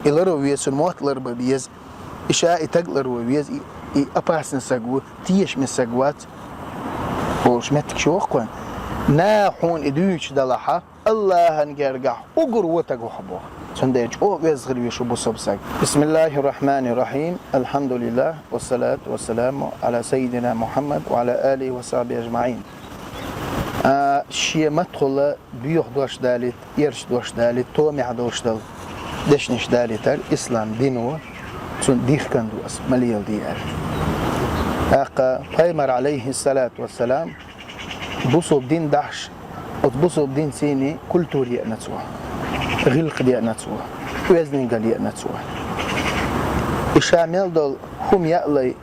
إلرو ويز الموتلر ببيز إشاء تقلر ويز أباسن سجوا تيش من سجوات وش متكشوخ كون ناحون إدوش دلها الله هنجرجع أجر وتجوحبه سندج أو ويزغر ويشوب صبسك بسم الله الرحمن الرحيم الحمد لله والصلاة والسلام على سيدنا محمد وعلى آله وصحبه أجمعين شيء مدخل بيوح دوش دالت يرش دوش دالت تومع دوش دال دشنش دالتر إسلام دينه تون ديخ كندو أس مليل ديار أقا پیغمبر عليه الصلاة والسلام بصوب دين دحش وتبصوب دين سيني كلتوري نتسوه غلق دي نتسوه وزن قلي نتسوه الشامل دول هم يألي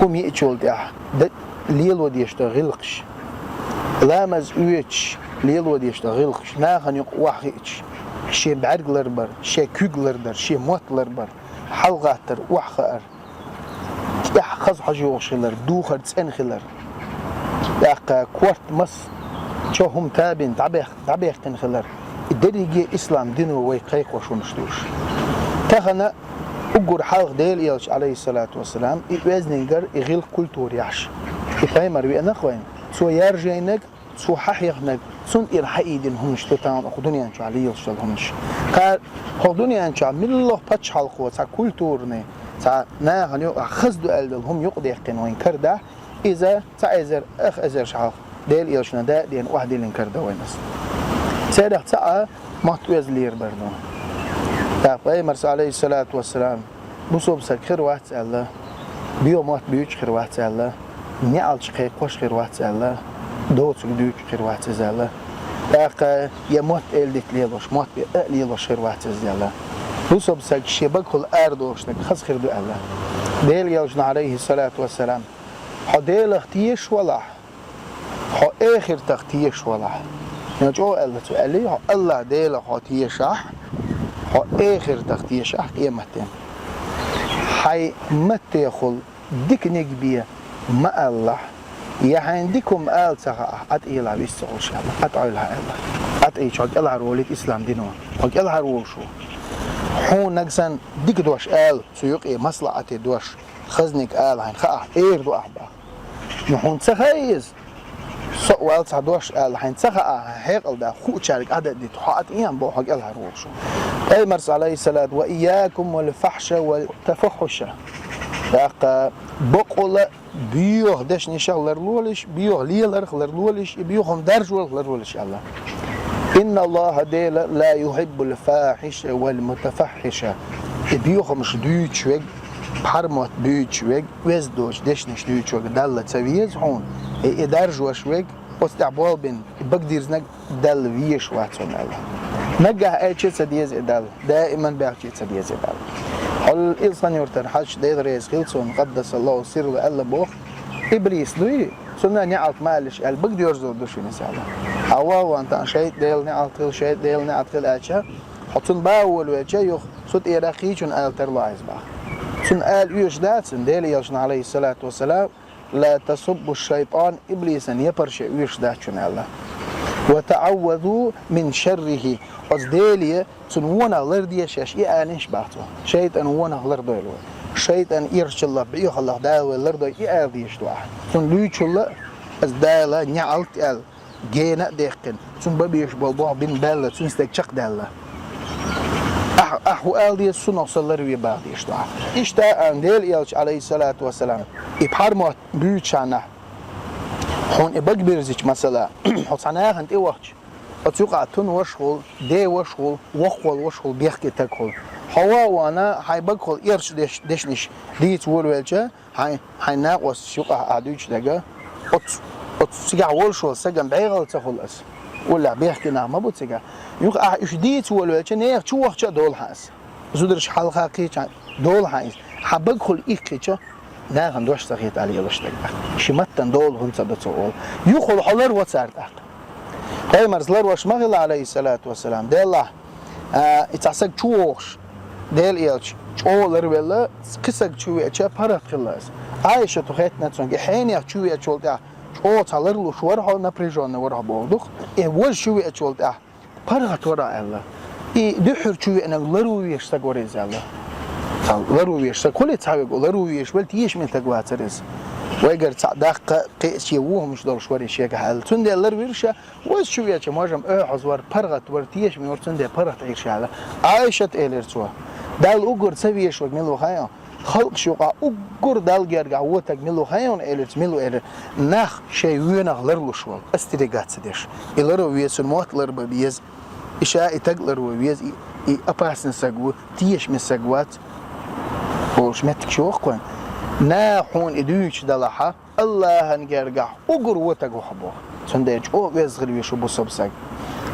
هم يأتشول ديح ليل وديشتا غلقش لامز اويتش ليل وديشتا غلقش ناخن يق واحيتش شي بعرقلر بر شي كوغلر در شي موتلر بر حلقاتر وحخر يح خز حجوشلر دوخر تسنخلر يق كورت مس شو هم تابين تعبيخ تنخلر الدرجة إسلام دينه ويقيق وشونشتوش تخنا أجر حلق ديل يلش عليه الصلاة والسلام إوزنينجر إغيل كولتور يعش إفهمر بأنا خوين سو يرجينك سو ححيقنك سن إرحيدين همش تتان أخدوني أنشوا عليه يلشل همش قال أخدوني أنشوا من الله بتش حلقه تا كولتورني تا نا هنيو خزدو ألدل هم يقضي وين كرده إذا تا إزر أزر شحلق ديل يلشنا دا دين واحد ديلين كرده وينس سيدح تا ما توز لير بردو پیغمبر عليه الصلاة والسلام بصوب سكر واحد الله بيو مات بيوش خير واحد الله نعالش خير قش خير واحد الله دوت دوت خير واحد الله باقي يموت إلدك ليلوش مات ليلوش خير واحد الله بصوب سك شبك كل أردوش نك خس خير دو الله ديل يلجنا عليه الصلاة والسلام حديل اختيش ولا ح آخر تختيش ولا نجوا الله تقولي الله ديل خاتيش صح آخر تختية شح قيمتين حي متى يخل ديك نجبيه ما الله يعني ديكم آل سخاء أتيلا بيستغل شيء أتعيلها الله أتعي شو الله روليت إسلام دينه حق الله رول شو حون نجسن ديك دوش آل سيوق مصلحة دوش خزنك آل هين خاء دو أحبا نحون سخايز سؤال صدوش الحين سخاء هيك ده خو شارك عدد دي تحقق إيام بو حق الله رول شو پیغمبر عليه الصلاة وإياكم والفحش والتفحش باقا بقول بيوه دش نشال لرلولش بيوه ليلر لرلولش بيوهم درجول لرلولش الله إن الله ديل لا يحب الفاحش والمتفحش بيوهم شدوش وج حرمت دوش وج وزدوش دش نش دوش وج دل تسويز هون درجوش وج استعبال بين بقدر نك دل ويش واتون الله نجح أي شيء سديز إدال دائما بيحكي سديز إدال حل الإنسان يرتر حش دير رئيس خلصون قدس الله سر وقال بوخ إبليس دوي سنة نعط مالش قال بقدر يرزق دوش نساله هوا وأنت شيء ديل نعط خل شيء ديل نعط خل أشياء حطن باول وشيء يخ صوت إراقي شن قال ترلا عز باه سن قال يوش داتسن ديل يلشن عليه الصلاة والسلام لا تصب الشيطان إبليسا يبرش يوش داتشن الله وتعوذوا من شره أصدالية سنونا لردية شاش إيانش بعته شيطان ونا لردوه شيطان إيرش الله بيوخ الله داوي لردوه إياديش واحد سن ليش الله أصدالة نعلت ال جينا ديقن سن ببيش بالبوع بين بالا سن استكشق دالا أحو آل دي سن أصل لروي بعديش واحد إشتا أن ديل يلش عليه الصلاة والسلام إبحرمات بيوتشانه هون إبقى بيرزيج مثلا حصناها أنت وقت أتوقع تون وشغل ده وشغل وشغل بيحكي تكول هوا وأنا هيبقى إيرش دشنش ديت وولجة هاي ناقص شوقة عدوش دجا أتسجع وشغل سجن بعيغل تخلص ولا بيحكي نعم ما بتسجع يوقع إيش ديت وولجة نير شو وقت دول حاس زودرش حلقة كيش دول حاس هبقى إيكيش لا هندوش تغيير عليه لشتك شمتن دول هن صدقوا يخل حلر وتسارتك هاي مرزلر وش مغل عليه الصلاة والسلام ده الله اتعسق شوش ده الإيش شولر ولا قصق شوي أشياء بارت خلاص عايشة تخيط نتسون حين يحشوي أشول ده شو تعلر له شو ورها نبرجون ورها بودخ إيه وش شوي أشول ده بارت ورا الله دحر شو أنا لرويش تقوريز الله لرويش كل تعبك لرويش ولتيش من تقوات رز ويقدر تصدق قيس يوه مش دور شواري شيء حال تندي لرويشة وشوية كماجم حزور برغت ورتيش من ورتندي برغت عيش على عايشة إليرتوا دال أقول سويش وجميلو خيا خلق شوقا أقول دال جرجع وتجميلو خيا إليرت ميلو إلير نخ شيء وينخ لرلو شوال استرجعت سديش إلرويش الموت لرب بيز إشاء تقلر وبيز أباسن سجوا تيش من سجوات وش متك شو أخوان ناحون إدوش دلها الله هنجرجع أقر وتجو حبوه سندج أو ويزغل ويشو بصبسك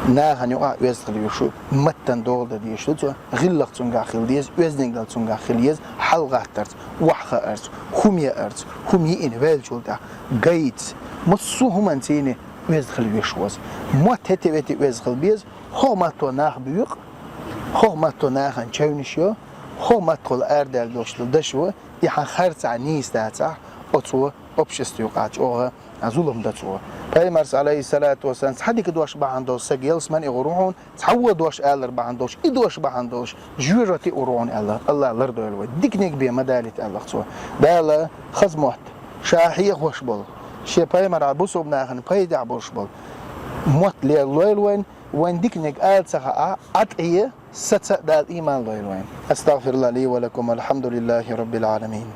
ناهن يقع ويزغل ويشو متن دول دي شو تو غلق تونجا خليز وزنك دل تونجا خليز حلقة ترت وحخة أرت خمية أرت خمية إن والجودة جيد مصوهم أنتيني ويزغل ويشوز ما تتبتي ويزغل بيز هو ما تو ناخ بيق هو ما تو ناخن شونشيو هو ما تقول أردل دوشل دشوا يحن خرط عنيس داتا أتوا أبشست يقعد أوها ظلم دتوا پیامبر علیه الصلاة والسلام حدی که دوش بعندوش سجیلس من يغرون تعود دوش آلر بعندوش إدوش بعندوش جورتي أورون الله لردو الوي ديكنيك بمدالة الله توا بالا خزمات شاحية خوش بول شيء پیامبر عبوسو بناخن پیدا عبوش بول موت ليلوين وين ديكنيك آل سخاء عطية ست دال إيمان ليلوين أستغفر الله لي ولكم الحمد لله رب العالمين.